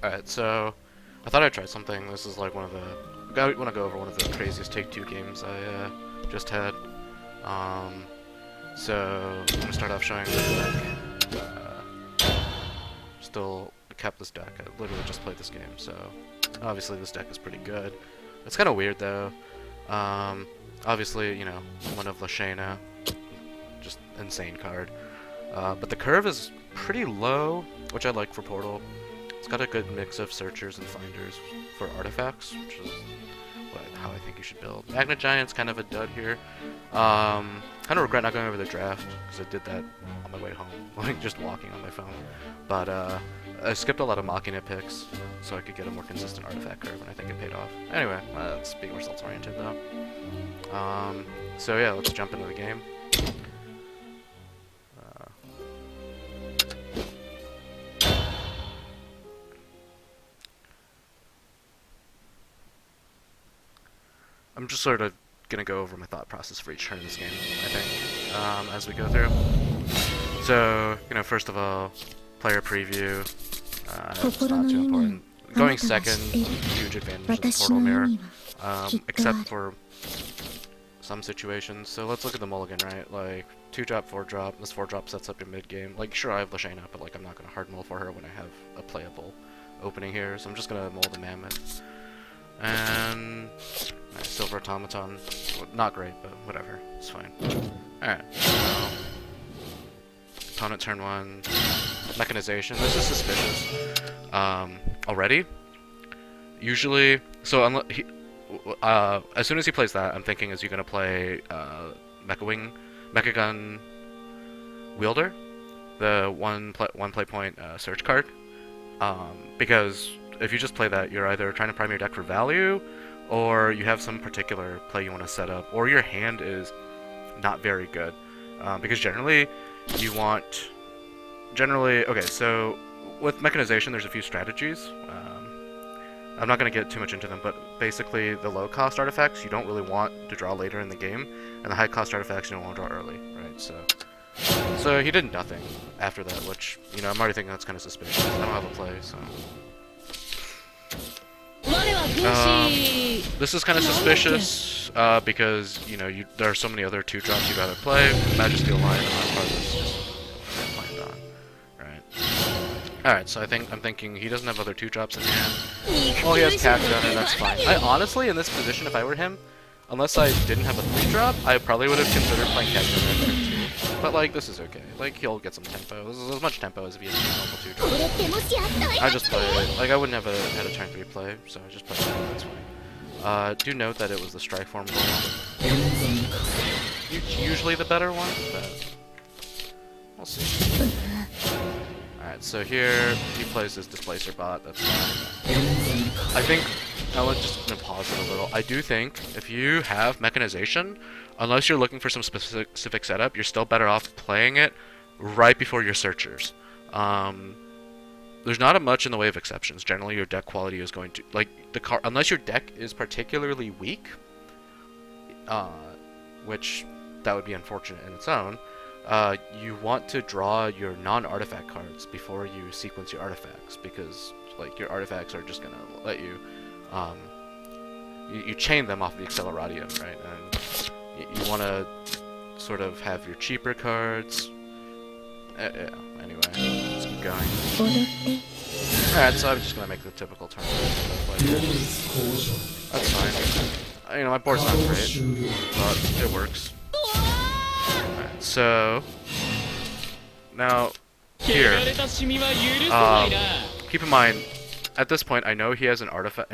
Alright, so I thought I'd try something. This is like one of the. I want to go over one of the craziest Take-Two games I just had. Um, so I'm gonna start off showing the deck. Still kept this deck. I literally just played this game, so obviously this deck is pretty good. It's kind of weird though. Obviously, you know, one of Lashana, just insane card. But the curve is pretty low, which I like for Portal. It's got a good mix of searchers and finders for artifacts, which is how I think you should build. Magna Giant's kind of a dud here. Kind of regret not going over the draft, because I did that on my way home, like just walking on my phone. But I skipped a lot of Machina picks, so I could get a more consistent artifact curve, and I think it paid off. Anyway, let's be results oriented though. So yeah, let's jump into the game. I'm just sort of gonna go over my thought process for each turn in this game, I think, as we go through. So, you know, first of all, player preview. It's not too important. Going second, huge advantage of the Portal Mirror, except for some situations. So let's look at the mulligan, right? Like, 2-drop, 4-drop. This 4-drop sets up your mid-game. Like, sure, I have Lashana, but like, I'm not gonna hard mull for her when I have a playable opening here. So I'm just gonna mull the Mammoth. And nice, Silver Automaton. Not great, but whatever. It's fine. Alright, opponent turn 1. Mechanization. This is suspicious. Already? Usually, so as soon as he plays that, I'm thinking, is he gonna play Mecha Gun Wielder? The one play point search card? Because if you just play that, you're either trying to prime your deck for value, or you have some particular play you want to set up, or your hand is not very good. Because generally, you want... okay, so with Mechanization, there's a few strategies. I'm not going to get too much into them, but basically the low-cost artifacts you don't really want to draw later in the game, and the high-cost artifacts you don't want to draw early, right? So he did nothing after that, which, you know, I'm already thinking that's kind of suspicious. I don't have a play, so... this is kind of suspicious, because, you know, there are so many other 2-drops you'd rather play. Majesty Lion and that part is just planned on. Right. Alright, so I'm thinking he doesn't have other 2-drops in hand. Well, he has Cat Gunner, that's fine. I honestly, in this position, if I were him, unless I didn't have a 3-drop, I probably would have considered playing Cat Gunner in turn 2. But, like, this is okay. Like, he'll get some tempo. This is as much tempo as if he had a normal 2-drop. I just played it. Like, I wouldn't have had a turn 3 play, so I just played it. That's fine. Do note that it was the Strike Form goal. Usually the better one, but we'll see. Alright, so here he plays his Displacer bot, that's fine. I think, I'm just gonna pause it a little. I do think if you have Mechanization, unless you're looking for some specific setup, you're still better off playing it right before your Searchers. There's not much in the way of exceptions. Generally, your deck quality is going to, like, unless your deck is particularly weak, which that would be unfortunate in its own, you want to draw your non-artifact cards before you sequence your artifacts, because, like, your artifacts are just gonna let you, you chain them off the Acceleratium, right? And you want to sort of have your cheaper cards. Yeah, anyway, let's keep going. Alright, so I'm just gonna make the typical turn. That's fine. You know, my board's not great, but it works. Alright, so now here, keep in mind, at this point I know he has an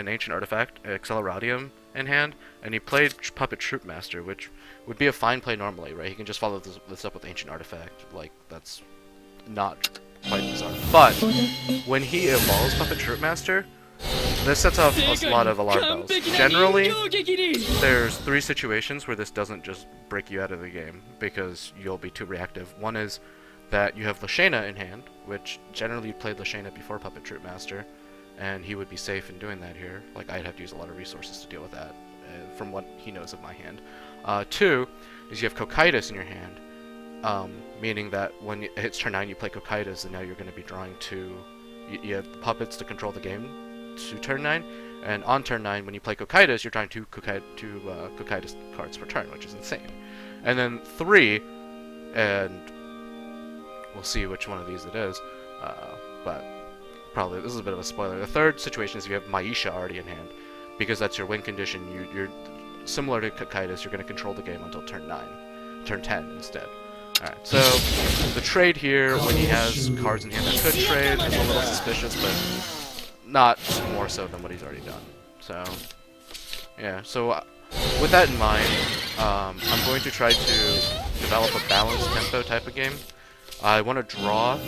ancient artifact, Acceleratium, in hand, and he played Puppet Troop Master, which would be a fine play normally, right? He can just follow this up with ancient artifact, like, that's not quite bizarre. But when he evolves Puppet Troop Master, this sets off a lot of alarm bells. Generally, there's 3 situations where this doesn't just break you out of the game because you'll be too reactive. One is that you have Lashana in hand, which generally you played Lashana before Puppet Troop Master, and he would be safe in doing that here. Like, I'd have to use a lot of resources to deal with that, from what he knows of my hand. 2 is you have Cocytus in your hand, meaning that when it hits turn 9 you play Cocytus, and now you're going to be drawing 2 you have puppets to control the game to turn 9, and on turn 9, when you play Kokaitis, you're drawing two Kokaitis cards per turn, which is insane. And then 3, and we'll see which one of these it is, but probably this is a bit of a spoiler. The third situation is you have Maisha already in hand, because that's your win condition. You're similar to Kokaitis, you're going to control the game until turn 10 instead. Alright, so the trade here, when he has cards in hand that could trade, is a little suspicious, but not more so than what he's already done. So, yeah, so with that in mind, I'm going to try to develop a balanced tempo type of game. I want to draw.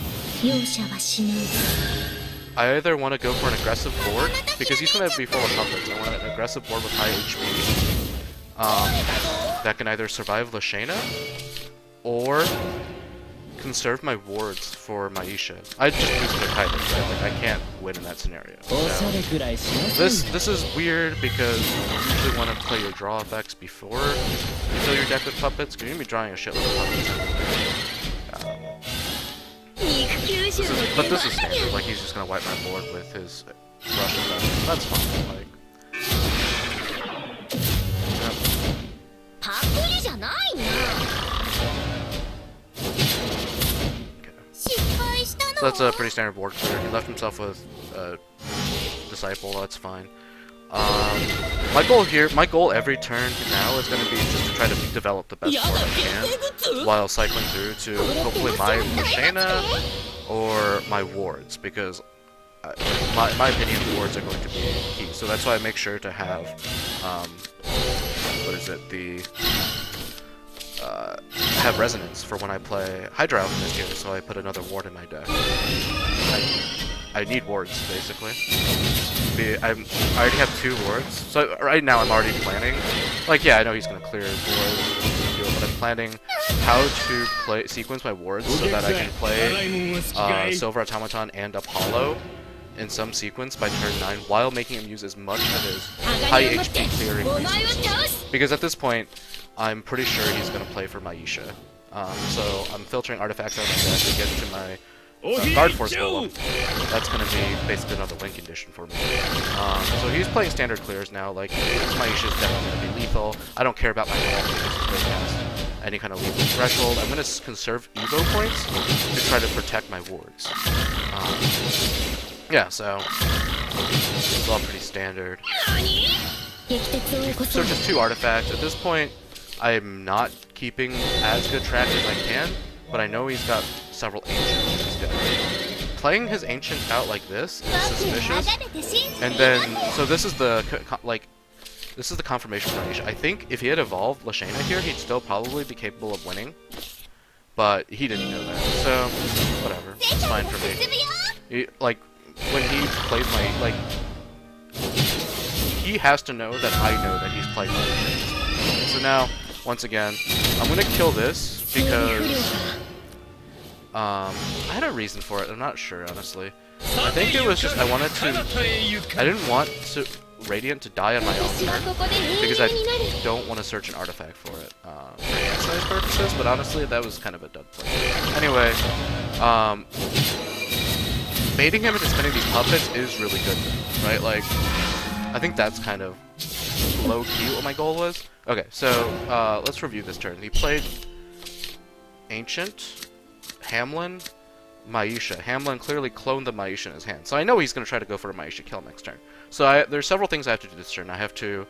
I either want to go for an aggressive board, because he's going to be full of puppets. I want an aggressive board with high HP that can either survive Lashana, or conserve my wards for Maisha. I just lose Kokaitis, right? Like, I can't win in that scenario. So, this is weird because you usually want to play your draw effects before you fill your deck with puppets, because you're going to be drawing a shitload of puppets. But this is standard. Like, he's just going to wipe my board with his rush effect. That's fine. Like, so that's a pretty standard board clear. He left himself with Disciple, that's fine. My goal every turn now is going to be just to try to develop the best board I can, while cycling through to hopefully my Lashana or my wards, because in my opinion, the wards are going to be key. So that's why I make sure to have, have Resonance for when I play Hydra Alchemist here, so I put another ward in my deck. I need wards, basically. I already have 2 wards, so right now I'm already planning. Like, yeah, I know he's going to clear wards, but I'm planning how to sequence my wards so that I can play Silver Automaton and Apollo in some sequence by turn 9 while making him use as much of his high HP clearing resources. Because at this point, I'm pretty sure he's going to play for Maisha. So I'm filtering artifacts out of my deck to get to my Guard Force Golem. That's going to be basically another win condition for me. So he's playing standard clears now. Like, Maisha is definitely going to be lethal. I don't care about my golem because it's way past any kind of lethal threshold. I'm going to conserve Evo points to try to protect my wards. Yeah, so it's all pretty standard. So just 2 artifacts. At this point, I'm not keeping as good track as I can, but I know he's got several Ancients in his deck. Playing his Ancient out like this is suspicious. And then, so this is the confirmation for Maisha. I think if he had evolved Lashana here, he'd still probably be capable of winning. But he didn't know that, so whatever. It's fine for me. When he plays he has to know that I know that he's playing my Ancients. So now, once again, I'm gonna kill this because I had a reason for it. I'm not sure, honestly. I think it was just I didn't want Radiant to die on my own turn because I don't want to search an artifact for it for hand size purposes. But honestly, that was kind of a dud play. Anyway, baiting him into spinning these puppets is really good, right? Like, I think that's kind of low-key what my goal was. Okay, so let's review this turn. He played Ancient, Hamlin, Maisha. Hamlin clearly cloned the Maisha in his hand. So I know he's going to try to go for a Maisha kill next turn. So there's several things I have to do this turn. I have to...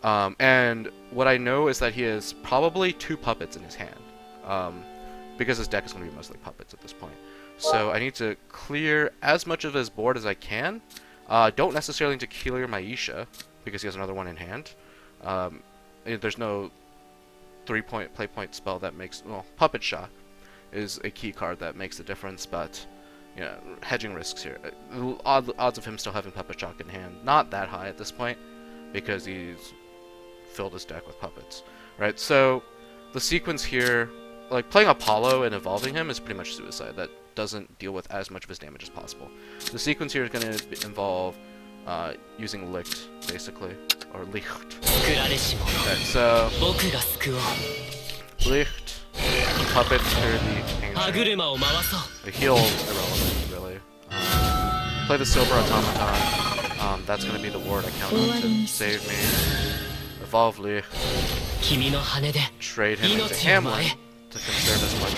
and what I know is that he has probably 2 puppets in his hand. Because his deck is going to be mostly puppets at this point. So I need to clear as much of his board as I can. Don't necessarily need to clear Maisha, because he has another one in hand. There's no 3-point play point spell that makes... Well, Puppet Shock is a key card that makes a difference, but... You know, hedging risks here. Odds of him still having Puppet Shock in hand, not that high at this point, because he's filled his deck with puppets. Right, so the sequence here... Like, playing Apollo and evolving him is pretty much suicide. That doesn't deal with as much of his damage as possible. The sequence here is going to involve using Licht, basically. Or Licht. Okay, so... Licht, Puppet, clear the Ancient. The heal irrelevant, really. play the Silver Automaton. That's gonna be the ward I count on to save me. Evolve Lee. Trade him into Hamlin to conserve as much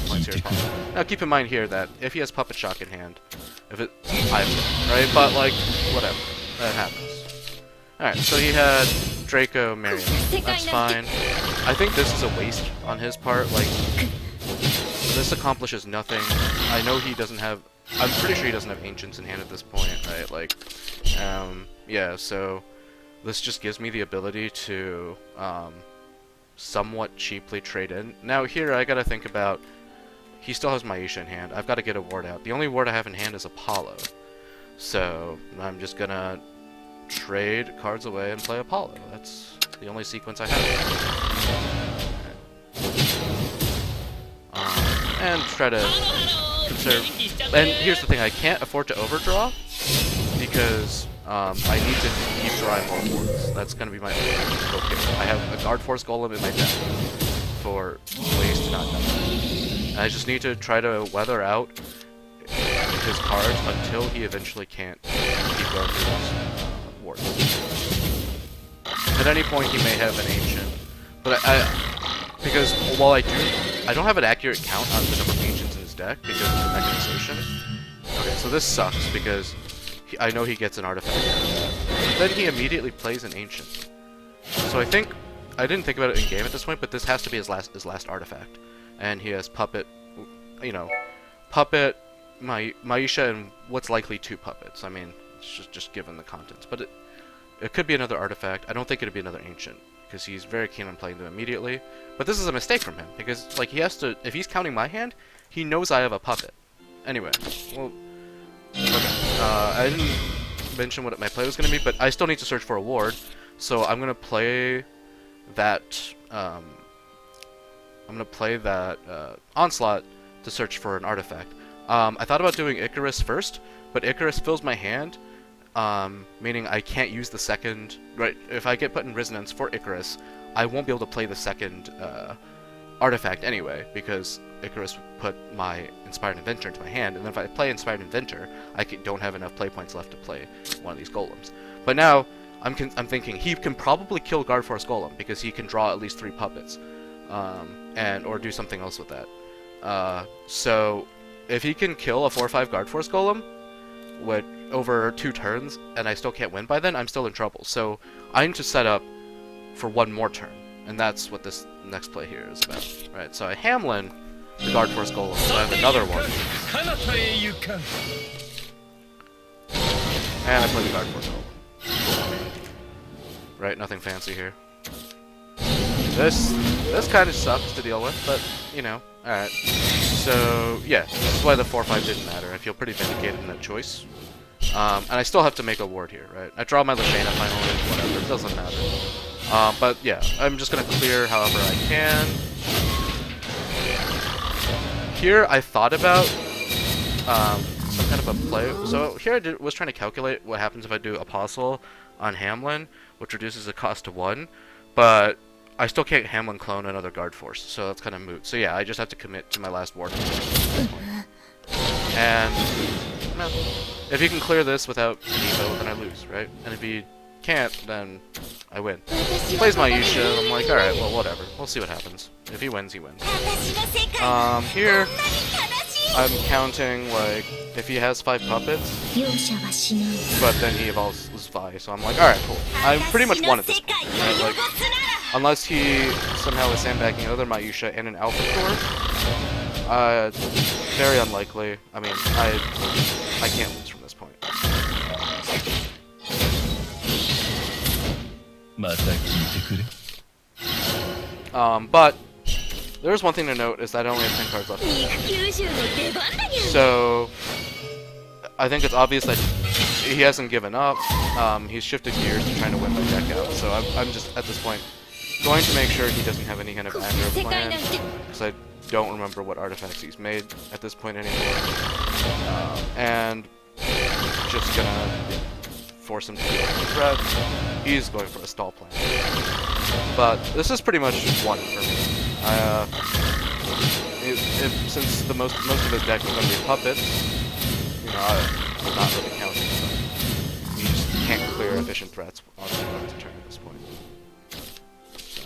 points here as possible. Now keep in mind here that if he has Puppet Shock in hand, if it, right? But like, whatever, that happens. Alright, so he had Draco Marion. That's fine. I think this is a waste on his part. Like, this accomplishes nothing. I know he doesn't have. I'm pretty sure he doesn't have Ancients in hand at this point, right? Like, yeah. So this just gives me the ability to somewhat cheaply trade in. Now here I gotta think about. He still has Maisha in hand. I've got to get a ward out. The only ward I have in hand is Apollo. So I'm just gonna trade cards away and play Apollo. That's the only sequence I have. And try to conserve. And here's the thing, I can't afford to overdraw because I need to keep drawing more wards. That's going to be my only focus. I have a Guard Force Golem in my deck for ways to not die. And I just need to try to weather out his cards until he eventually can't keep going through his wards. At any point he may have an Ancient, but because while I don't have an accurate count on the number of Ancients in his deck because of the mechanization. Okay, so this sucks because I know he gets an artifact out of that. But then he immediately plays an Ancient. So I think I didn't think about it in game at this point, but this has to be his last artifact. And he has Puppet, you know, Puppet, Maisha, and what's likely 2 puppets. I mean, it's just given the contents, but it could be another artifact. I don't think it'd be another Ancient, because he's very keen on playing them immediately. But this is a mistake from him, because like he has to, if he's counting my hand, he knows I have a puppet. Anyway, well, okay. I didn't mention what my play was going to be, but I still need to search for a ward, so I'm going to play that, Onslaught to search for an artifact. I thought about doing Icarus first, but Icarus fills my hand, meaning I can't use the second, right, if I get put in Resonance for Icarus, I won't be able to play the second artifact anyway, because Icarus put my Inspired Inventor into my hand, and then if I play Inspired Inventor, I don't have enough play points left to play one of these golems. But now, I'm thinking he can probably kill Guard Force Golem, because he can draw at least 3 puppets, or do something else with that. So, if he can kill a 4/5 Guard Force Golem, over 2 turns, and I still can't win by then, I'm still in trouble. So I need to set up for 1 more turn, and that's what this next play here is about. Right, so I Hamlin the Guard Force Golem, so I have another one. And I play the Guard Force Golem. Right, nothing fancy here. This kind of sucks to deal with, but, you know, alright. So, yeah, this is why the 4/5 didn't matter. I feel pretty vindicated in that choice. And I still have to make a ward here, right? I draw my Lashana finally, whatever, it doesn't matter. But yeah, I'm just gonna clear however I can. Here I thought about some kind of a play. So here I was trying to calculate what happens if I do Apostle on Hamlin, which reduces the cost to 1, but I still can't Hamlin clone another Guard Force, so that's kind of moot. So yeah, I just have to commit to my last ward. And no, if he can clear this without an evo, then I lose, right? And if he can't, then I win. He plays Maisha, I'm like, alright, well, whatever. We'll see what happens. If he wins, he wins. Here, I'm counting, like, if he has 5 puppets, but then he evolves Vi, so I'm like, alright, cool. I pretty much won at this point, right? Like, unless he somehow is sandbagging another Maisha and an Alpha Core, very unlikely. I mean, I can't lose from this point. But there's one thing to note is that I only have 10 cards left in the deck. So I think it's obvious that he hasn't given up. He's shifted gears to trying to win my deck out. So I'm just at this point going to make sure he doesn't have any kind of aggro plan, because I don't remember what artifacts he's made at this point anymore. And just gonna force him to deal with the threat. He's going for a stall plan. But this is pretty much one for me. Since most of his deck is going to be puppets, you not really counting. You just can't clear efficient threats on the turn at this point. So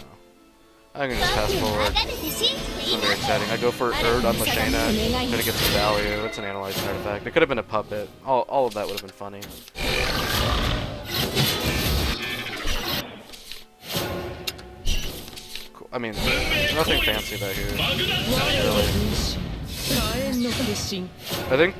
I'm gonna just pass forward. It's not very exciting. I go for Erd on Lashana. Could have gets the value. It's an analyzing artifact. It could have been a puppet. All of that would have been funny. Cool. I mean, nothing fancy about here. Really. I think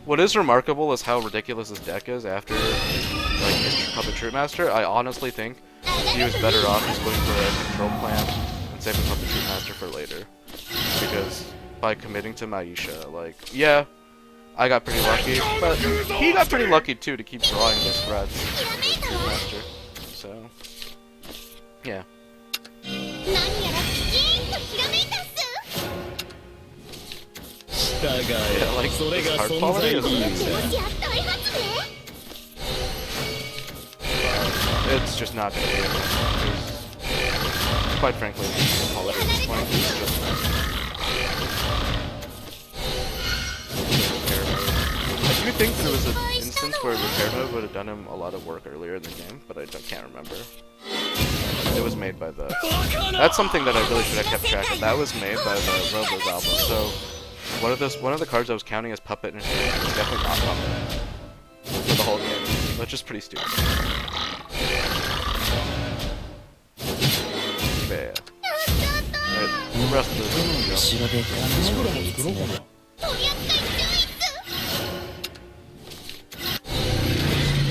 what is remarkable is how ridiculous this deck is after like his Puppet Troop Master. I honestly think he was better off just going for a control plan and saving Puppet Troop Master for later. Because by committing to Maisha, like, yeah, I got pretty lucky, but he got pretty lucky too to keep drawing those threats with Troop Master. So, yeah. Yeah, like, this card quality is insane. It's just not gonna be able to. Quite frankly, the quality at this point is just repair mode. I do think there was an instance where repair mode would have done him a lot of work earlier in the game, but I can't remember. It was made by the... That's something that I really should have kept track of. That was made by the Robo's album, so... One of the cards I was counting as Puppet in his hand was definitely not Puppet for the whole game, which is pretty stupid. But yeah. Alright, the rest of this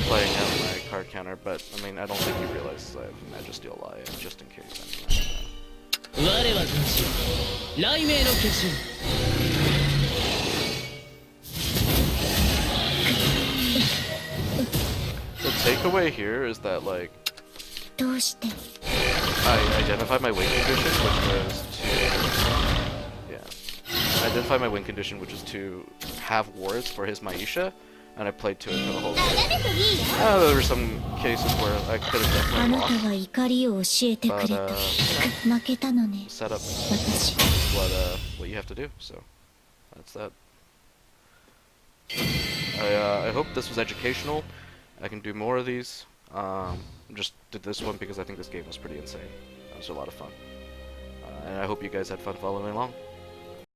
playing out my card counter, but I mean I don't think he realizes I have Majesty Ally just in case anyway. The takeaway here is that, like, I identified my win condition, which was to... Yeah. I identified my win condition, which is to have wards for his Maisha, and I played to it for the whole game. There were some cases where I could have definitely lost, but, setup is what you have to do, so that's that. I hope this was educational. I can do more of these. Just did this one because I think this game was pretty insane. It was a lot of fun. And I hope you guys had fun following along.